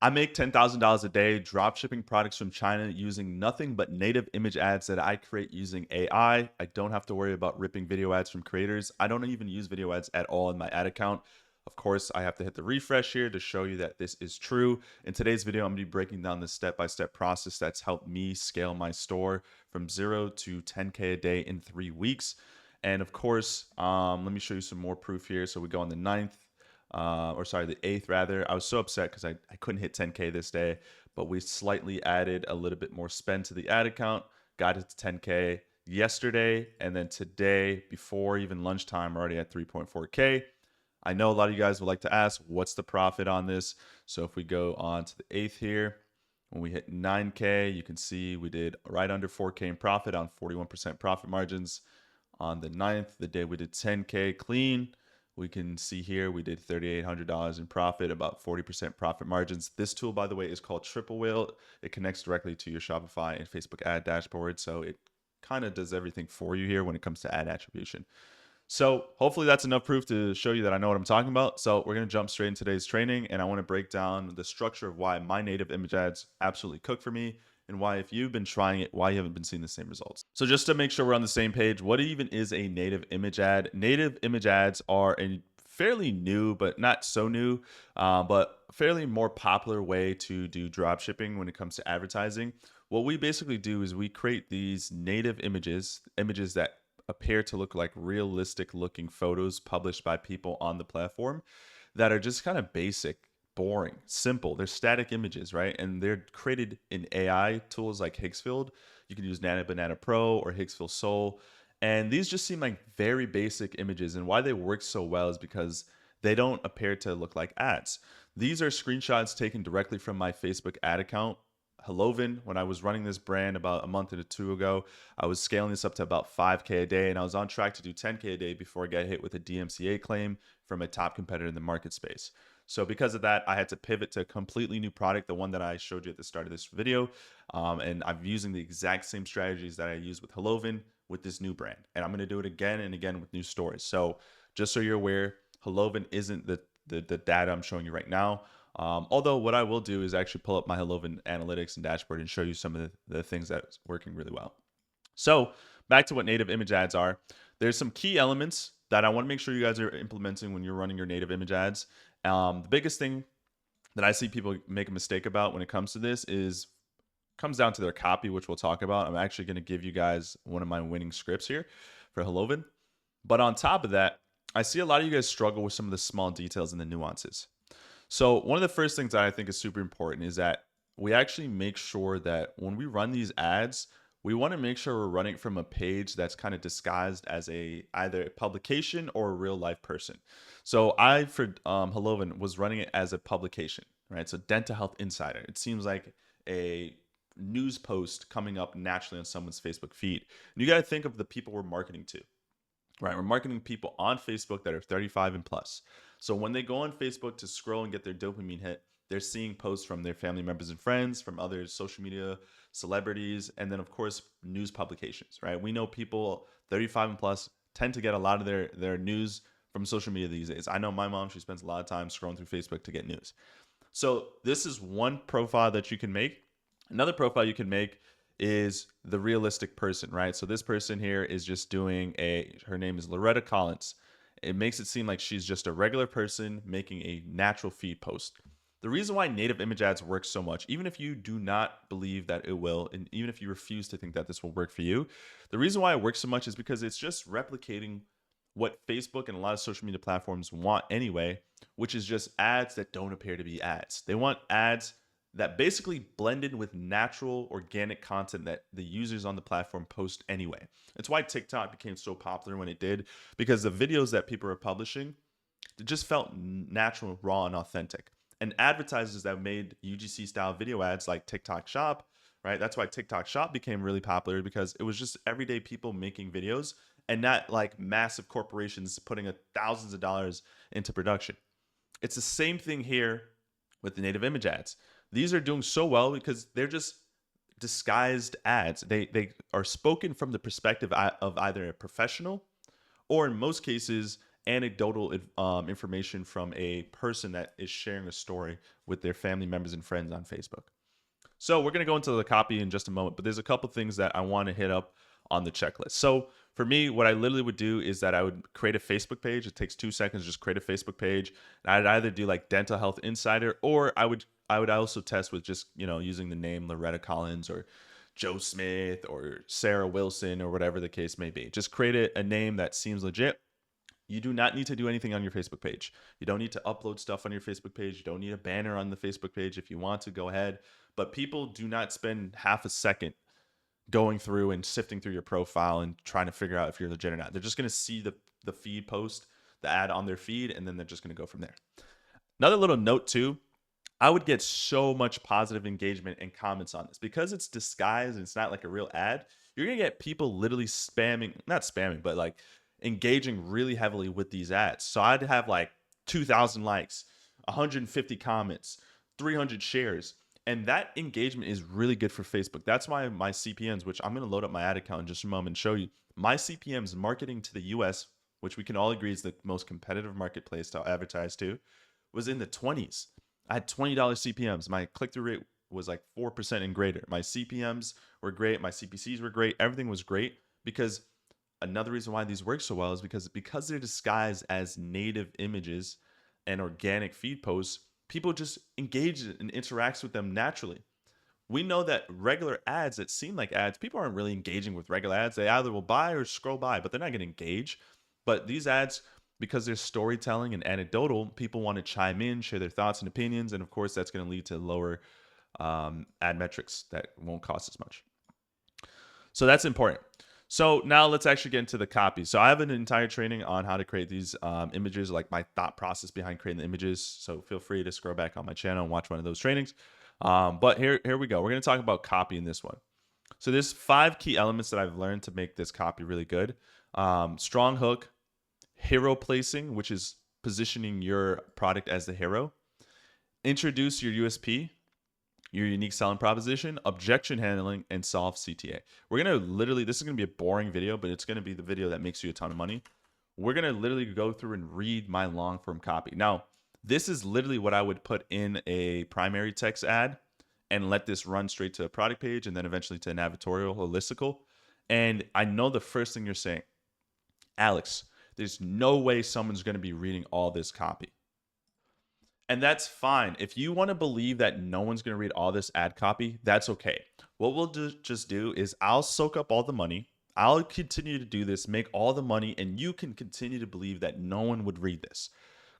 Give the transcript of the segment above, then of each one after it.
I make $10,000 a day drop shipping products from China using nothing but native image ads that I create using AI. I don't have to worry about ripping video ads from creators. I don't even use video ads at all in my ad account. Of course, I have to hit the refresh here to show you that this is true. In today's video, I'm going to be breaking down the step-by-step process that's helped me scale my store from 0 to 10K a day in 3 weeks. And of course, let me show you some more proof here. So we go on the 9th, or sorry, the 8th rather. I was so upset because I couldn't hit 10K this day, but we slightly added a little bit more spend to the ad account, got it to 10K yesterday, and then today, before even lunchtime, we're already at 3.4K. I know a lot of you guys would like to ask, what's the profit on this? So if we go on to the 8th here, when we hit 9K, you can see we did right under 4K in profit on 41% profit margins. On the 9th, the day we did 10K clean, we can see here we did $3,800 in profit, about 40% profit margins. This tool, by the way, is called Triple Whale. It connects directly to your Shopify and Facebook ad dashboard. So it kind of does everything for you here when it comes to ad attribution. So hopefully that's enough proof to show you that I know what I'm talking about. So we're going to jump straight into today's training, and I want to break down the structure of why my native image ads absolutely cook for me, and why, if you've been trying it, why you haven't been seeing the same results. So just to make sure we're on the same page, what even is a native image ad? Native image ads are a fairly new, but not so new, but fairly more popular way to do drop shipping when it comes to advertising. What we basically do is we create these native images that appear to look like realistic looking photos published by people on the platform that are just kind of basic, boring, simple. They're static images, right? And they're created in AI tools like Higgsfield. You can use Nana Banana Pro or Higgsfield Soul. And these just seem like very basic images. And why they work so well is because they don't appear to look like ads. These are screenshots taken directly from my Facebook ad account, Helloven. When I was running this brand about a month or two ago, I was scaling this up to about 5K a day, and I was on track to do 10K a day before I got hit with a DMCA claim from a top competitor in the market space. So because of that, I had to pivot to a completely new product, the one that I showed you at the start of this video. And I'm using the exact same strategies that I used with Helloven with this new brand. And I'm going to do it again and again with new stores. So just so you're aware, Helloven isn't the data I'm showing you right now. Although what I will do is actually pull up my Helloven analytics and dashboard and show you some of the things that's working really well. So back to what native image ads are. There's some key elements that I want to make sure you guys are implementing when you're running your native image ads. The biggest thing that I see people make a mistake about when it comes to this comes down to their copy, which we'll talk about. I'm actually going to give you guys one of my winning scripts here for Helloven. But on top of that, I see a lot of you guys struggle with some of the small details and the nuances. So one of the first things that I think is super important is that we actually make sure that when we run these ads, we want to make sure we're running from a page that's kind of disguised as either a publication or a real life person. So I, for Helloven, was running it as a publication, right? So Dental Health Insider. It seems like a news post coming up naturally on someone's Facebook feed. And you got to think of the people we're marketing to, right? We're marketing people on Facebook that are 35 and plus. So when they go on Facebook to scroll and get their dopamine hit, they're seeing posts from their family members and friends, from other social media celebrities, and then of course news publications, right? We know people 35 and plus tend to get a lot of their news from social media these days. I know my mom, she spends a lot of time scrolling through Facebook to get news. So this is one profile that you can make. Another profile you can make is the realistic person, right? So this person here is just doing her name is Loretta Collins. It makes it seem like she's just a regular person making a natural feed post. The reason why native image ads work so much, even if you do not believe that it will, and even if you refuse to think that this will work for you, the reason why it works so much is because it's just replicating what Facebook and a lot of social media platforms want anyway, which is just ads that don't appear to be ads. They want ads that basically blended with natural organic content that the users on the platform post anyway. It's why TikTok became so popular when it did, because the videos that people are publishing, it just felt natural, raw, and authentic. And advertisers that made UGC style video ads like TikTok Shop, right? That's why TikTok Shop became really popular, because it was just everyday people making videos and not like massive corporations putting thousands of dollars into production. It's the same thing here with the native image ads. These are doing so well because they're just disguised ads. They are spoken from the perspective of either a professional or, in most cases, anecdotal information from a person that is sharing a story with their family members and friends on Facebook. So we're going to go into the copy in just a moment, but there's a couple things that I want to hit up on the checklist. So for me, what I literally would do is that I would create a Facebook page. It takes 2 seconds, just create a Facebook page. And I'd either do like Dental Health Insider, or I would also test with just, using the name Loretta Collins or Joe Smith or Sarah Wilson or whatever the case may be. Just create a name that seems legit. You do not need to do anything on your Facebook page. You don't need to upload stuff on your Facebook page. You don't need a banner on the Facebook page. If you want to, go ahead. But people do not spend half a second going through and sifting through your profile and trying to figure out if you're legit or not. They're just going to see the feed post, the ad on their feed, and then they're just going to go from there. Another little note too, I would get so much positive engagement and comments on this because it's disguised and it's not like a real ad. You're going to get people literally not spamming, but like engaging really heavily with these ads. So I'd have like 2,000 likes, 150 comments, 300 shares. And that engagement is really good for Facebook. That's why my CPMs, which I'm going to load up my ad account in just a moment and show you, my CPMs marketing to the US, which we can all agree is the most competitive marketplace to advertise to, was in the 20s. I had $20 CPMs. My click-through rate was like 4% and greater. My CPMs were great. My CPCs were great. Everything was great because another reason why these work so well is because they're disguised as native images and organic feed posts, people just engage and interacts with them naturally. We know that regular ads that seem like ads, people aren't really engaging with regular ads. They either will buy or scroll by, but they're not going to engage. But these ads, because they're storytelling and anecdotal, people want to chime in, share their thoughts and opinions. And of course, that's going to lead to lower ad metrics that won't cost as much. So that's important. So now let's actually get into the copy. So I have an entire training on how to create these images, like my thought process behind creating the images. So feel free to scroll back on my channel and watch one of those trainings. But here we go. We're going to talk about copy in this one. So there's 5 key elements that I've learned to make this copy really good. Strong hook, hero placing, which is positioning your product as the hero. Introduce your USP, your unique selling proposition, objection handling, and solve CTA. We're going to literally, this is going to be a boring video, but it's going to be the video that makes you a ton of money. We're going to literally go through and read my long form copy. Now, this is literally what I would put in a primary text ad and let this run straight to a product page and then eventually to an advertorial or listicle. And I know the first thing you're saying, Alex, there's no way someone's going to be reading all this copy. And that's fine. If you want to believe that no one's going to read all this ad copy, that's okay. What we'll just do is I'll soak up all the money. I'll continue to do this, make all the money, and you can continue to believe that no one would read this.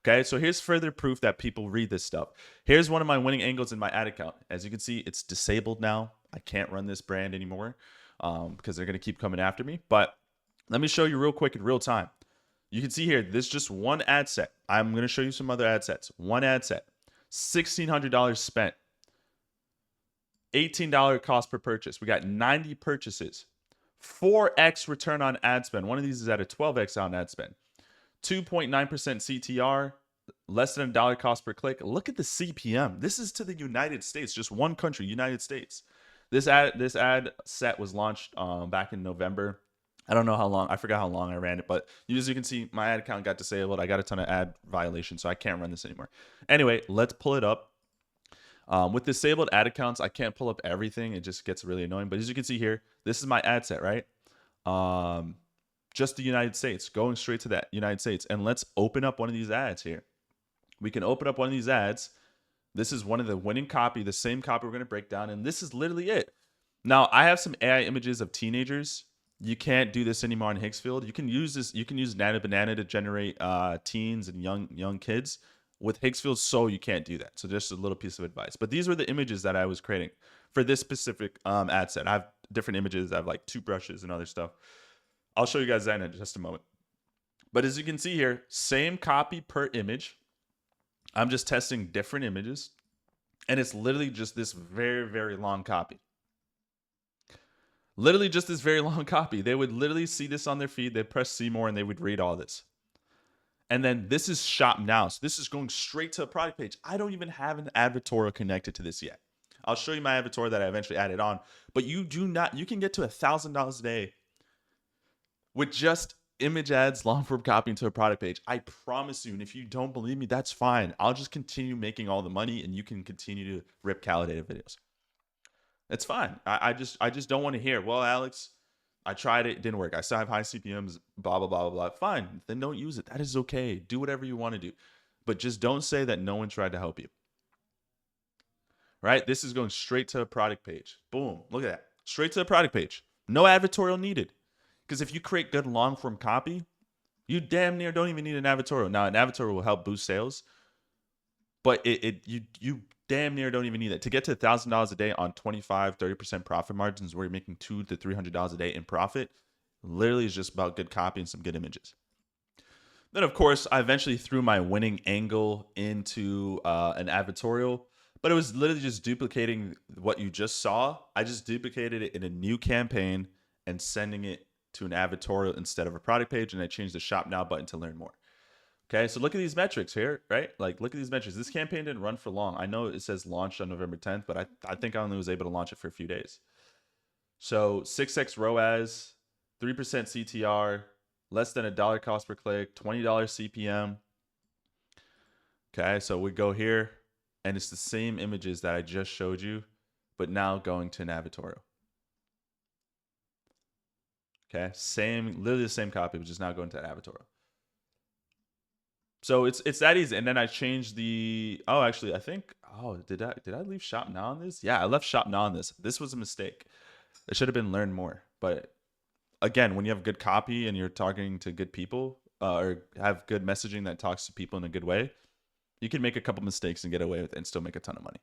Okay, so here's further proof that people read this stuff. Here's one of my winning angles in my ad account. As you can see, it's disabled now. I can't run this brand anymore because they're going to keep coming after me. But let me show you real quick in real time. You can see here, this is just one ad set. I'm going to show you some other ad sets. One ad set, $1,600 spent, $18 cost per purchase. We got 90 purchases, 4x return on ad spend. One of these is at a 12x on ad spend, 2.9% CTR, less than $1 cost per click. Look at the CPM. This is to the United States, just one country, United States. This ad set was launched back in November. I don't know how long. I forgot how long I ran it, but as you can see, my ad account got disabled. I got a ton of ad violations, so I can't run this anymore. Anyway, let's pull it up. With disabled ad accounts, I can't pull up everything. It just gets really annoying. But as you can see here, this is my ad set, right? Just the United States, going straight to that United States. And let's open up one of these ads here. We can open up one of these ads. This is one of the winning copy, the same copy we're going to break down. And this is literally it. Now, I have some AI images of teenagers. You can't do this anymore on Higgsfield. You can use this. You can use Nana Banana to generate teens and young kids. With Higgsfield, so you can't do that. So just a little piece of advice. But these were the images that I was creating for this specific ad set. I have different images. I have like toothbrushes and other stuff. I'll show you guys that in just a moment. But as you can see here, same copy per image. I'm just testing different images. And it's literally just this very, very long copy. Literally just this very long copy. They would literally see this on their feed. They'd press see more and they would read all this. And then this is shop now. So this is going straight to a product page. I don't even have an advertorial connected to this yet. I'll show you my advertorial that I eventually added on. But you can get to $1,000 a day with just image ads, long form copy into a product page. I promise you. And if you don't believe me, that's fine. I'll just continue making all the money and you can continue to rip calidated videos. It's fine. I just don't want to hear, well, Alex, I tried it, didn't work. I still have high CPMs, blah, blah, blah, blah, blah. Fine. Then don't use it. That is okay. Do whatever you want to do. But just don't say that no one tried to help you. Right? This is going straight to a product page. Boom. Look at that. Straight to the product page. No advertorial needed. Because if you create good long form copy, you damn near don't even need an advertorial. Now, an advertorial will help boost sales, but you damn near don't even need that. To get to $1,000 a day on 25-30% profit margins where you're making $200 to $300 a day in profit, literally is just about good copy and some good images. Then, of course, I eventually threw my winning angle into an advertorial, but it was literally just duplicating what you just saw. I just duplicated it in a new campaign and sending it to an advertorial instead of a product page, and I changed the shop now button to learn more. Okay, so look at these metrics here, right? Like, look at these metrics. This campaign didn't run for long. I know it says launched on November 10th, but I think I only was able to launch it for a few days. So 6x ROAS, 3% CTR, less than $1 cost per click, $20 CPM. Okay, so we go here, and it's the same images that I just showed you, but now going to an advertorial. Okay, literally the same copy, but just now going to an advertorial. So it's that easy. And then I changed the, oh, actually, I think, oh, did I leave shop now on this? Yeah, I left shop now on this. This was a mistake. It should have been learn more. But again, when you have good copy and you're talking to good people or have good messaging that talks to people in a good way, you can make a couple mistakes and get away with it and still make a ton of money.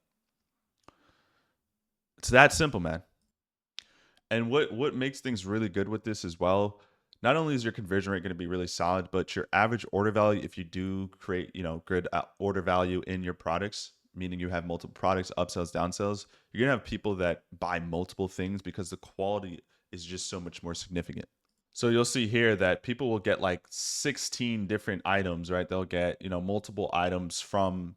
It's that simple, man. And what makes things really good with this as well, not only is your conversion rate going to be really solid, but your average order value, if you do create, good order value in your products, meaning you have multiple products, upsells, downsells, you're going to have people that buy multiple things because the quality is just so much more significant. So you'll see here that people will get like 16 different items, right? They'll get, multiple items from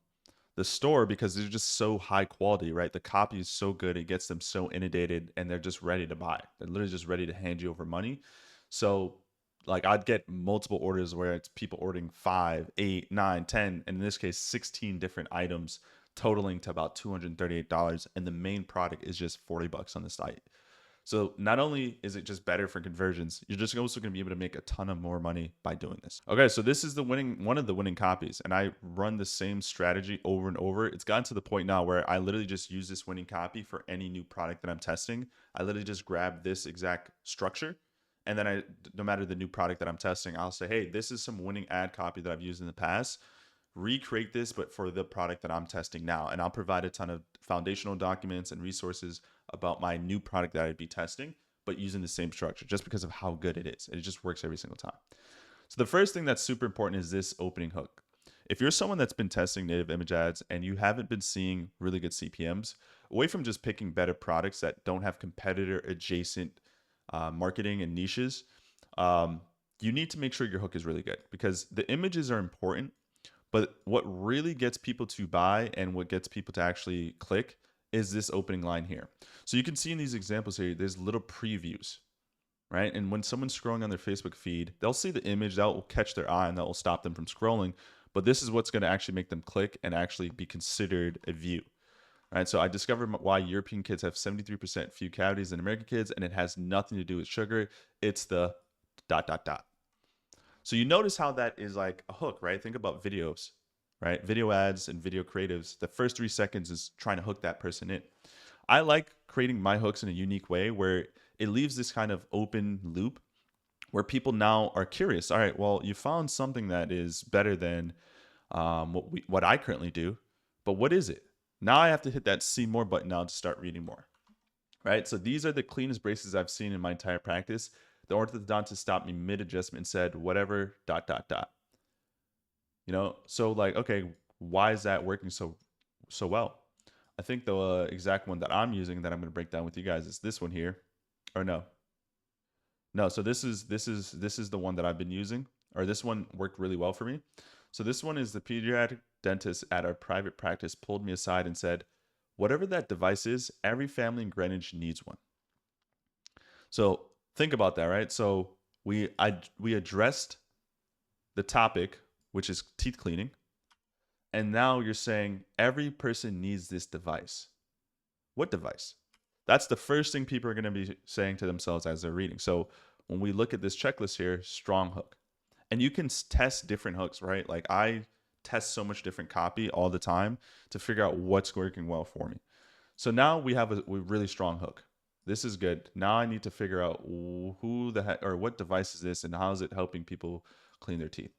the store because they're just so high quality, right? The copy is so good. It gets them so inundated and they're just ready to buy. They're literally just ready to hand you over money. So like I'd get multiple orders where it's people ordering 5, 8, 9, 10, and in this case, 16 different items totaling to about $238. And the main product is just $40 on the site. So not only is it just better for conversions, you're just also going to be able to make a ton of more money by doing this. Okay, so this is one of the winning copies, and I run the same strategy over and over. It's gotten to the point now where I literally just use this winning copy for any new product that I'm testing. I literally just grab this exact structure, and then no matter the new product that I'm testing, I'll say, hey, this is some winning ad copy that I've used in the past. Recreate this, but for the product that I'm testing now. And I'll provide a ton of foundational documents and resources about my new product that I'd be testing, but using the same structure just because of how good it is. It just works every single time. So the first thing that's super important is this opening hook. If you're someone that's been testing native image ads and you haven't been seeing really good CPMs, away from just picking better products that don't have competitor adjacent marketing and niches, you need to make sure your hook is really good because the images are important. But what really gets people to buy and what gets people to actually click is this opening line here. So you can see in these examples here, there's little previews, right? And when someone's scrolling on their Facebook feed, they'll see the image that will catch their eye and that will stop them from scrolling. But this is what's going to actually make them click and actually be considered a view, right? So I discovered why European kids have 73% fewer cavities than American kids, and it has nothing to do with sugar. It's the ... So you notice how that is like a hook, right? Think about videos, right? Video ads and video creatives. The first 3 seconds is trying to hook that person in. I like creating my hooks in a unique way where it leaves this kind of open loop where people now are curious. All right, well, you found something that is better than what I currently do, but what is it? Now I have to hit that see more button now to start reading more, right? So these are the cleanest braces I've seen in my entire practice. The orthodontist stopped me mid-adjustment and said, whatever, ... So like, okay, why is that working so well? I think the exact one that I'm using that I'm going to break down with you guys is this one here. Or no. So this is the one that I've been using, or this one worked really well for me. So this one is the pediatric dentist at our private practice pulled me aside and said, whatever that device is, every family in Greenwich needs one. So think about that, right? So we addressed the topic, which is teeth cleaning, and now you're saying every person needs this device. What device? That's the first thing people are going to be saying to themselves as they're reading. So when we look at this checklist here, strong hook. And you can test different hooks, right? Like I test so much different copy all the time to figure out what's working well for me. So now we have a really strong hook. This is good. Now I need to figure out who the heck or what device is this and how is it helping people clean their teeth.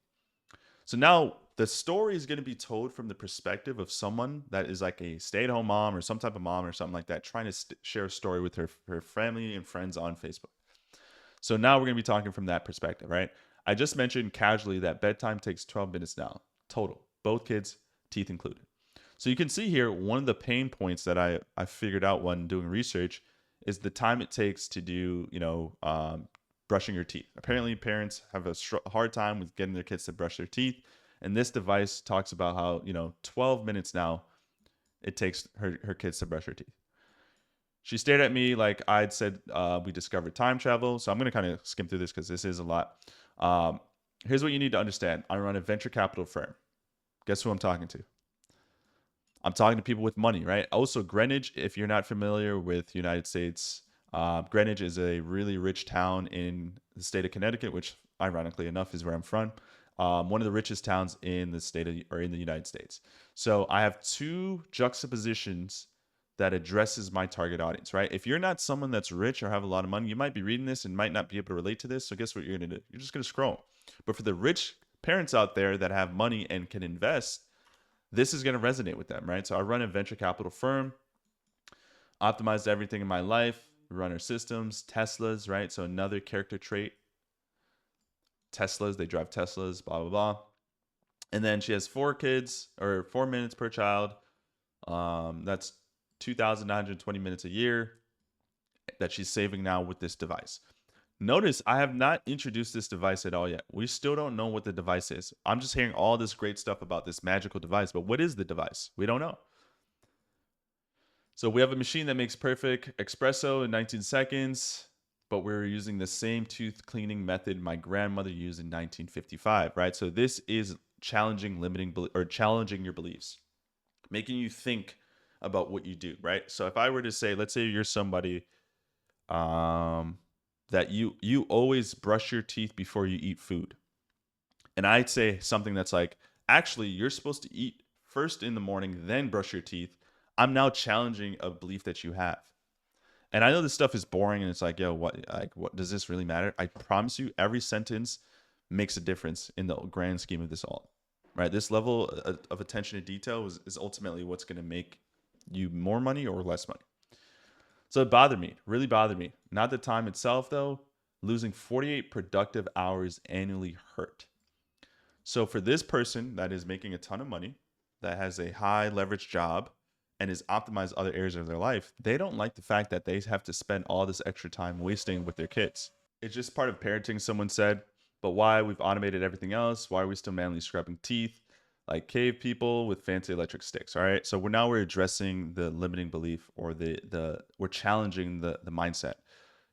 So now the story is going to be told from the perspective of someone that is like a stay-at-home mom or some type of mom or something like that, trying to share a story with her family and friends on Facebook. So now we're going to be talking from that perspective, right? I just mentioned casually that bedtime takes 12 minutes now, total, both kids, teeth included. So you can see here, one of the pain points that I figured out when doing research is the time it takes to do, brushing your teeth. Apparently parents have a hard time with getting their kids to brush their teeth. And this device talks about how, 12 minutes now it takes her kids to brush her teeth. She stared at me like I'd said we discovered time travel. So I'm going to kind of skim through this because this is a lot. Here's what you need to understand. I run a venture capital firm. Guess who I'm talking to? I'm talking to people with money, right? Also, Greenwich, if you're not familiar with United States, Greenwich is a really rich town in the state of Connecticut, which ironically enough is where I'm from. One of the richest towns in the United States. So I have two juxtapositions that addresses my target audience, right? If you're not someone that's rich or have a lot of money, you might be reading this and might not be able to relate to this. So guess what you're going to do? You're just going to scroll. But for the rich parents out there that have money and can invest, this is going to resonate with them, right? So I run a venture capital firm, optimized everything in my life, we run our systems, Teslas, right? So another character trait, Teslas, they drive Teslas, blah, blah, blah. And then she has 4 kids or 4 minutes per child. That's 2,920 minutes a year that she's saving now with this device. Notice I have not introduced this device at all yet. We still don't know what the device is. I'm just hearing all this great stuff about this magical device, but what is the device? We don't know. So we have a machine that makes perfect espresso in 19 seconds, but we're using the same tooth cleaning method my grandmother used in 1955, right? So this is challenging challenging your beliefs, making you think about what you do, right? So if I were to say, let's say you're somebody that you always brush your teeth before you eat food. And I'd say something that's like, actually, you're supposed to eat first in the morning, then brush your teeth. I'm now challenging a belief that you have. And I know this stuff is boring and it's like, yo, what does this really matter? I promise you every sentence makes a difference in the grand scheme of this all, right? This level of attention to detail is ultimately what's going to make you more money or less money. So it bothered me, really bothered me. Not the time itself, though. Losing 48 productive hours annually hurt. So for this person that is making a ton of money, that has a high leverage job, and is optimized other areas of their life, they don't like the fact that they have to spend all this extra time wasting with their kids. It's just part of parenting, someone said. But why? We've automated everything else. Why are we still manually scrubbing teeth like cave people with fancy electric sticks? All right. So we're addressing the limiting belief, or we're challenging the mindset.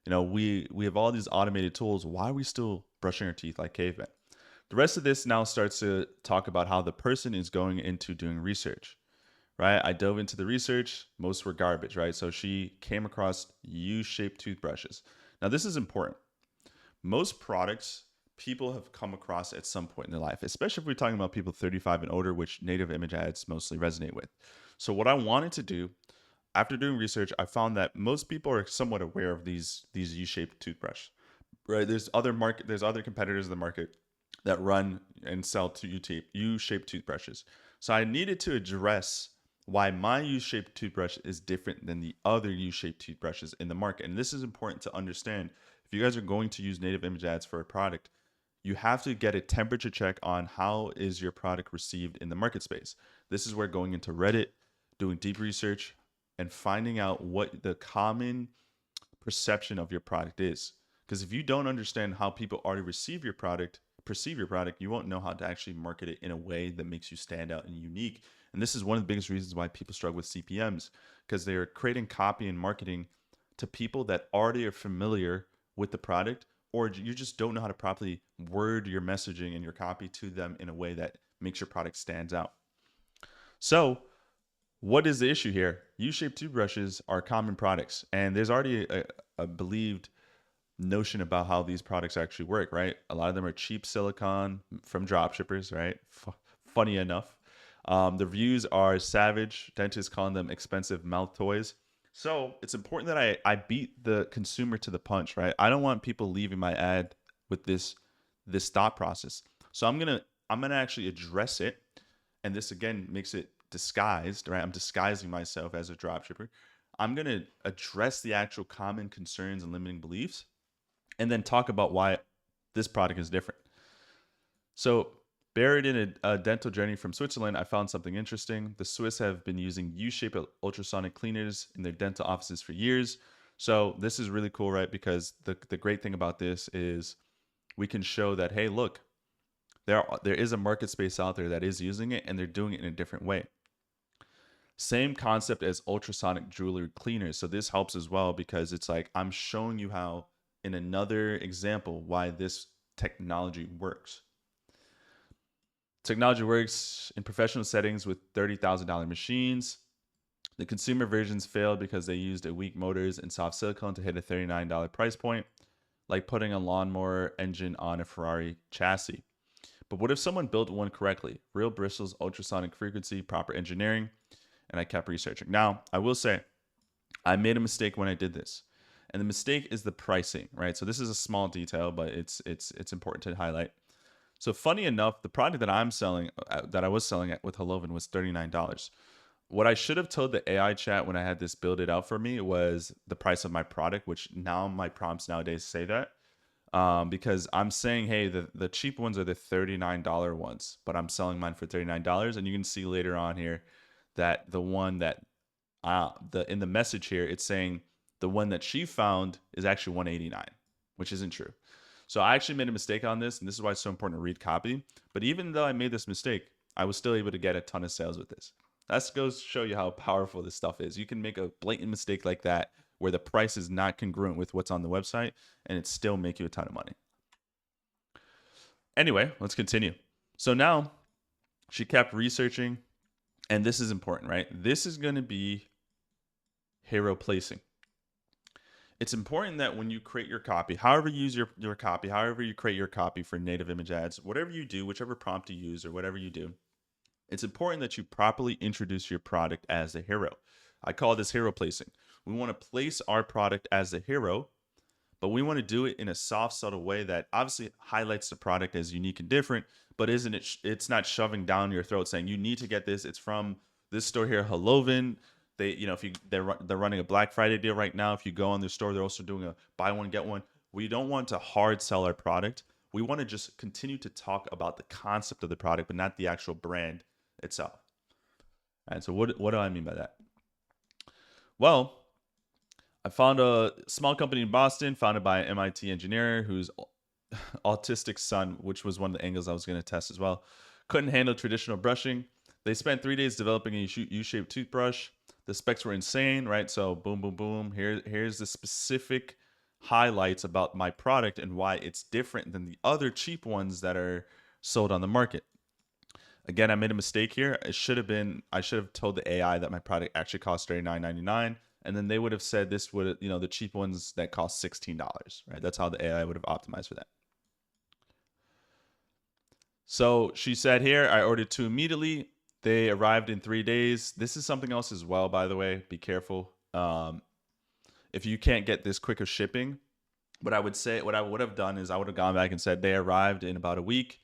We have all these automated tools. Why are we still brushing our teeth like cavemen? The rest of this now starts to talk about how the person is going into doing research, right? I dove into the research. Most were garbage, right? So she came across U-shaped toothbrushes. Now this is important. Most products people have come across at some point in their life, especially if we're talking about people 35 and older, which native image ads mostly resonate with. So what I wanted to do after doing research, I found that most people are somewhat aware of these U-shaped toothbrush, right? There's other competitors in the market that run and sell U-shaped toothbrushes. So I needed to address why my U-shaped toothbrush is different than the other U-shaped toothbrushes in the market. And this is important to understand. If you guys are going to use native image ads for a product, you have to get a temperature check on how is your product received in the market space. This is where going into Reddit, doing deep research, and finding out what the common perception of your product is. Because if you don't understand how people already perceive your product, you won't know how to actually market it in a way that makes you stand out and unique. And this is one of the biggest reasons why people struggle with CPMs, because they're creating copy and marketing to people that already are familiar with the product, or you just don't know how to properly word your messaging and your copy to them in a way that makes your product stands out. So what is the issue here? U-shaped toothbrushes are common products, and there's already a believed notion about how these products actually work, right? A lot of them are cheap silicone from dropshippers, right? Funny enough. The reviews are savage. Dentists calling them expensive mouth toys. So it's important that I beat the consumer to the punch, right? I don't want people leaving my ad with this thought process. So I'm gonna actually address it, and this again makes it disguised, right? I'm disguising myself as a dropshipper. I'm gonna address the actual common concerns and limiting beliefs, and then talk about why this product is different. So, buried in a dental journey from Switzerland, I found something interesting. The Swiss have been using U-shaped ultrasonic cleaners in their dental offices for years. So, this is really cool, right? Because the great thing about this is we can show that, hey, look, there is a market space out there that is using it, and they're doing it in a different way. Same concept as ultrasonic jewelry cleaners. So this helps as well because it's like I'm showing you how, in another example, why this technology works. Technology works in professional settings with $30,000 machines. The consumer versions failed because they used weak motors and soft silicone to hit a $39 price point, like putting a lawnmower engine on a Ferrari chassis. But what if someone built one correctly? Real bristles, ultrasonic frequency, proper engineering. And I kept researching. Now, I will say, I made a mistake when I did this. And the mistake is the pricing, right? So this is a small detail, but it's important to highlight. So funny enough, the product that I'm selling, that I was selling at with Helloven was $39. What I should have told the AI chat when I had this build it out for me was the price of my product, which now my prompts nowadays say that. Because I'm saying, hey, the cheap ones are the $39 ones, but I'm selling mine for $39. And you can see later on here that the one that in the message here, it's saying the one that she found is actually $189, which isn't true. So I actually made a mistake on this, and this is why it's so important to read copy. But even though I made this mistake, I was still able to get a ton of sales with this. That goes to show you how powerful this stuff is. You can make a blatant mistake like that where the price is not congruent with what's on the website, and it still make you a ton of money. Anyway, let's continue. So now she kept researching, and this is important, right? This is going to be hero placing. It's important that when you create your copy, however you use your copy, however you create your copy for native image ads, whatever you do, whichever prompt you use or whatever you do, it's important that you properly introduce your product as a hero. I call this hero placing. We want to place our product as a hero, but we want to do it in a soft, subtle way that obviously highlights the product as unique and different, but it's not shoving down your throat saying you need to get this. It's from this store here, Helloven. They, if they're running a Black Friday deal right now. If you go on their store, they're also doing a buy one get one. We don't want to hard sell our product. We want to just continue to talk about the concept of the product, but not the actual brand itself. And so what do I mean by that? Well, I found a small company in Boston founded by an MIT engineer whose autistic son, which was one of the angles I was going to test as well, couldn't handle traditional brushing. They spent 3 days developing a U-shaped toothbrush. The specs were insane, right? So boom, boom, boom. Here's the specific highlights about my product and why it's different than the other cheap ones that are sold on the market. Again, I made a mistake here. I should have told the AI that my product actually costs $39.99, and then they would have said this would, the cheap ones that cost $16, right? That's how the AI would have optimized for that. So she said here, I ordered 2 immediately. They arrived in 3 days. This is something else as well, by the way. Be careful. If you can't get this quicker shipping, what I would have done is I would have gone back and said they arrived in about a week.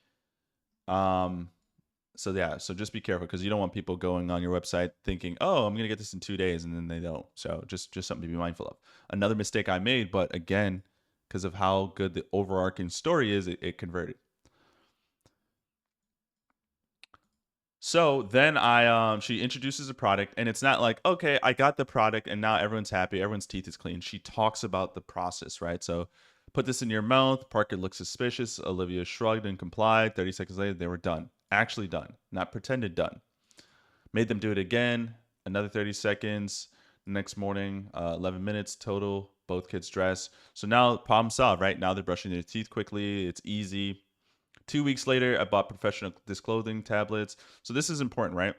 So just be careful because you don't want people going on your website thinking, oh, I'm going to get this in 2 days, and then they don't. So just something to be mindful of. Another mistake I made, but again, because of how good the overarching story is, it converted. So then she introduces a product, and it's not like, okay, I got the product and now everyone's happy, everyone's teeth is clean. She talks about the process, right? So put this in your mouth. Parker looked suspicious. Olivia shrugged and complied. 30 seconds later, they were done. Actually done, not pretended done. Made them do it again. Another 30 seconds. Next morning, 11 minutes total, both kids dress. So now problem solved, right? Now they're brushing their teeth quickly. It's easy. 2 weeks later, I bought professional disclothing tablets. So this is important, right?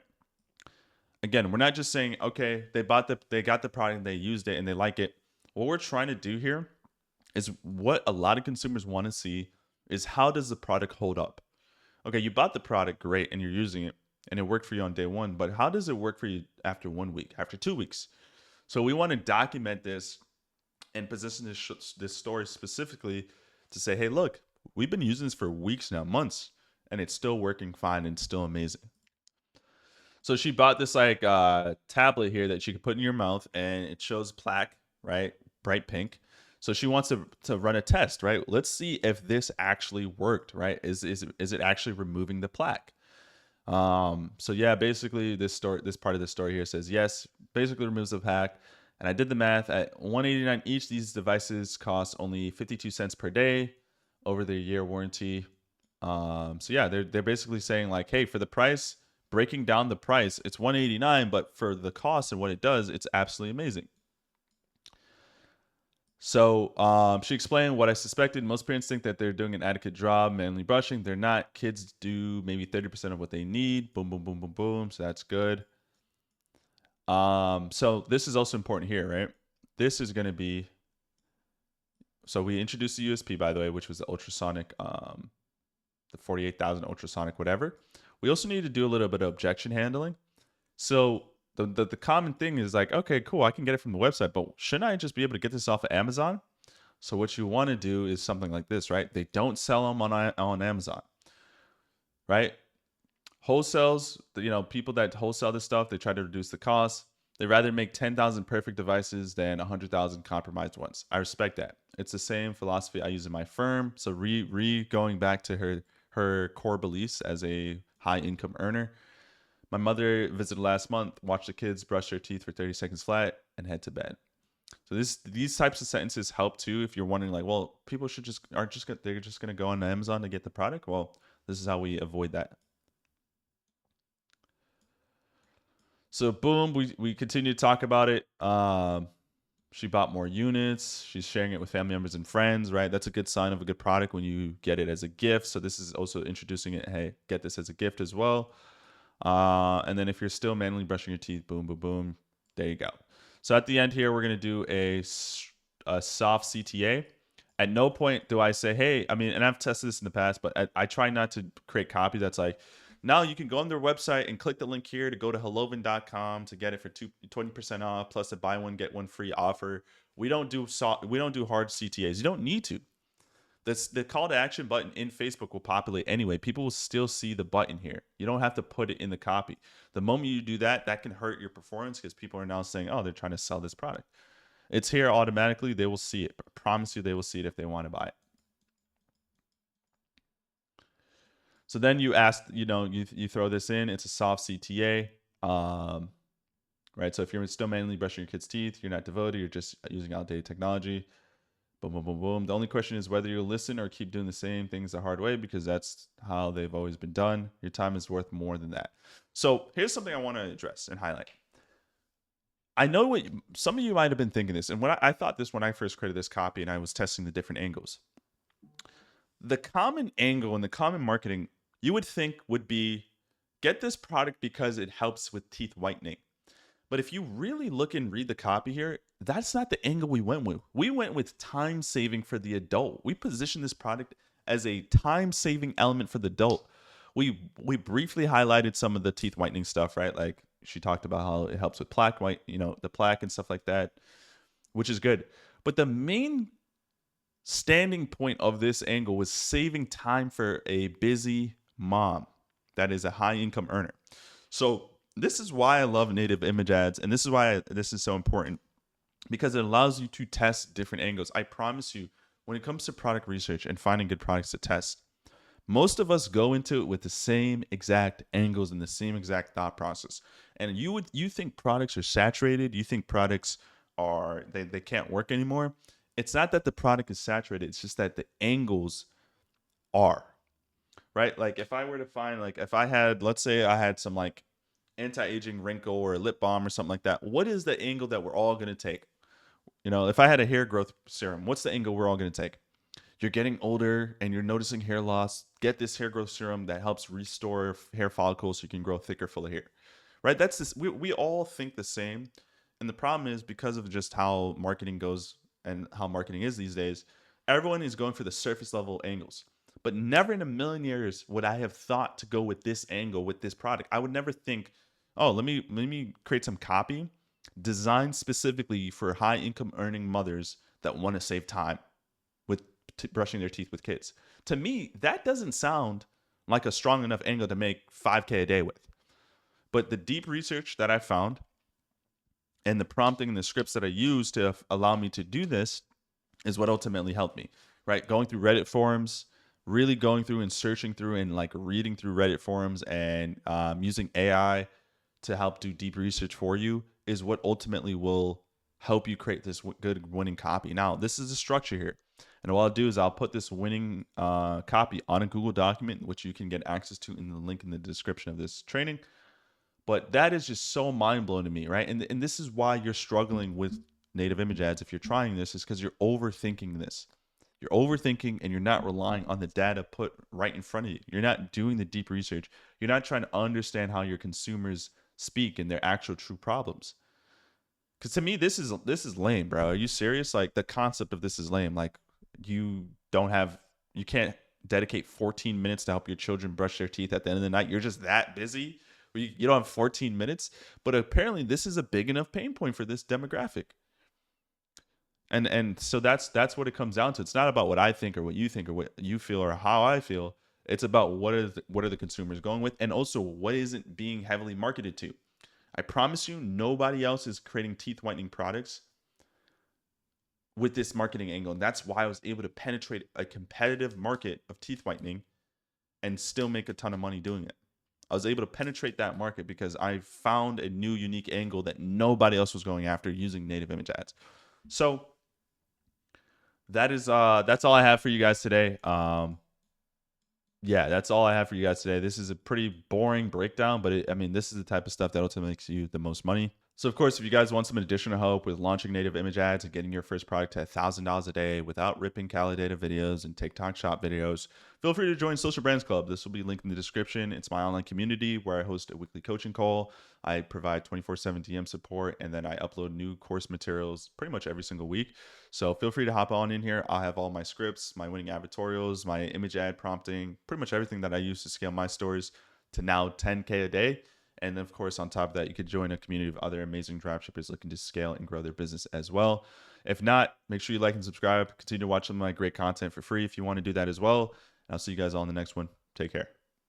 Again, we're not just saying, okay, they got the product, they used it, and they like it. What we're trying to do here is what a lot of consumers want to see is how does the product hold up? Okay, you bought the product, great, and you're using it, and it worked for you on day one, but how does it work for you after 1 week, after 2 weeks? So we want to document this and position this story specifically to say, hey, look, we've been using this for weeks now, months, and it's still working fine and still amazing. So she bought this like tablet here that she could put in your mouth, and it shows plaque, right? Bright pink. So she wants to run a test, right? Let's see if this actually worked, right? Is it actually removing the plaque? So yeah, basically this part of the story here says yes, basically removes the plaque. And I did the math at $189 each. These devices cost only 52 cents per day over the year warranty. So yeah, they're basically saying like, hey, for the price, breaking down the price, it's $189, but for the cost and what it does, it's absolutely amazing. So she explained what I suspected. Most parents think that they're doing an adequate job manually brushing. They're not. Kids do maybe 30% of what they need. Boom, boom, boom, boom, boom. So that's good. So this is also important here, right? This is going to be, so we introduced the USP, by the way, which was the ultrasonic, the 48,000 ultrasonic, whatever. We also need to do a little bit of objection handling. So the common thing is like, okay, cool, I can get it from the website, but shouldn't I just be able to get this off of Amazon? So what you want to do is something like this, right? They don't sell them on Amazon, right? Wholesales, people that wholesale this stuff, they try to reduce the cost. They rather make 10,000 perfect devices than 100,000 compromised ones. I respect that. It's the same philosophy I use in my firm. So going back to her core beliefs as a high income earner. My mother visited last month, watched the kids brush their teeth for 30 seconds flat, and head to bed. So these types of sentences help too. If you're wondering, like, well, people they're just gonna go on Amazon to get the product. Well, this is how we avoid that. So boom, we continue to talk about it. She bought more units. She's sharing it with family members and friends, right? That's a good sign of a good product when you get it as a gift. So this is also introducing it. Hey, get this as a gift as well. And then if you're still manually brushing your teeth, boom, boom, boom, there you go. So at the end here, we're going to do a soft CTA. At no point do I say, hey, I mean, and I've tested this in the past, but I try not to create copy that's like, now you can go on their website and click the link here to go to helloven.com to get it for 20% off plus a buy one get one free offer. We don't do hard CTAs. You don't need to. The call to action button in Facebook will populate anyway. People will still see the button here. You don't have to put it in the copy. The moment you do that, that can hurt your performance because people are now saying, oh, they're trying to sell this product. It's here automatically. They will see it. I promise you they will see it if they want to buy it. So then you ask, you throw this in. It's a soft CTA, right? So if you're still manually brushing your kids' teeth, you're not devoted, you're just using outdated technology. Boom, boom, boom, boom. The only question is whether you'll listen or keep doing the same things the hard way because that's how they've always been done. Your time is worth more than that. So here's something I want to address and highlight. I know what some of you might have been thinking this, and when I thought this when I first created this copy and I was testing the different angles. The common angle and the common marketing you would think would be get this product because it helps with teeth whitening. But if you really look and read the copy here, that's not the angle we went with. We went with time saving for the adult. We positioned this product as a time saving element for the adult. We briefly highlighted some of the teeth whitening stuff, right? Like she talked about how it helps with plaque the plaque and stuff like that, which is good. But the main standing point of this angle was saving time for a busy mom that is a high income earner. So this is why I love native image ads, and this is why this is so important, because it allows you to test different angles. I promise you, when it comes to product research and finding good products to test, most of us go into it with the same exact angles and the same exact thought process. And you think products are saturated, you think products are they can't work anymore. It's not that the product is saturated, it's just that the angles are, right? Like if I were to find, like if I had, let's say I had some like anti-aging wrinkle or a lip balm or something like that, what is the angle that we're all going to take? You know, if I had a hair growth serum, what's the angle we're all going to take? You're getting older and you're noticing hair loss. Get this hair growth serum that helps restore hair follicles so you can grow thicker, full of hair. Right? That's this. We all think the same. And the problem is because of just how marketing goes and how marketing is these days, everyone is going for the surface level angles. But never in a million years would I have thought to go with this angle with this product. I would never think, oh, let me create some copy designed specifically for high income earning mothers that want to save time with brushing their teeth with kids. To me, that doesn't sound like a strong enough angle to make 5K a day with. But the deep research that I found and the prompting and the scripts that I use to allow me to do this is what ultimately helped me, right? Going through Reddit forums, really going through and searching through and like reading through Reddit forums and using AI to help do deep research for you is what ultimately will help you create this good winning copy. Now, this is the structure here. And what I'll do is I'll put this winning copy on a Google document, which you can get access to in the link in the description of this training. But that is just so mind-blowing to me, right? And this is why you're struggling with native image ads if you're trying this, is because you're overthinking this. You're overthinking and you're not relying on the data put right in front of you. You're not doing the deep research. You're not trying to understand how your consumers speak and their actual true problems. Because to me, this is lame, bro. Are you serious? Like, the concept of this is lame. Like, you can't dedicate 14 minutes to help your children brush their teeth at the end of the night. You're just that busy. You don't have 14 minutes. But apparently this is a big enough pain point for this demographic. And so that's what it comes down to. It's not about what I think or what you think or what you feel or how I feel. It's about what are the consumers going with, and also what isn't being heavily marketed to. I promise you, nobody else is creating teeth whitening products with this marketing angle. And that's why I was able to penetrate a competitive market of teeth whitening and still make a ton of money doing it. I was able to penetrate that market because I found a new unique angle that nobody else was going after using native image ads. So that's all I have for you guys today. Yeah, that's all I have for you guys today. This is a pretty boring breakdown, but this is the type of stuff that ultimately makes you the most money. So, of course, if you guys want some additional help with launching native image ads and getting your first product to $1,000 a day without ripping Calidata videos and TikTok shop videos, feel free to join Social Brands Club. This will be linked in the description. It's my online community where I host a weekly coaching call. I provide 24/7 DM support, and then I upload new course materials pretty much every single week. So feel free to hop on in here. I'll have all my scripts, my winning advertorials, my image ad prompting, pretty much everything that I use to scale my stores to now 10K a day. And of course, on top of that, you could join a community of other amazing dropshippers looking to scale and grow their business as well. If not, make sure you like and subscribe. Continue to watch some of my great content for free if you want to do that as well. And I'll see you guys all in the next one. Take care.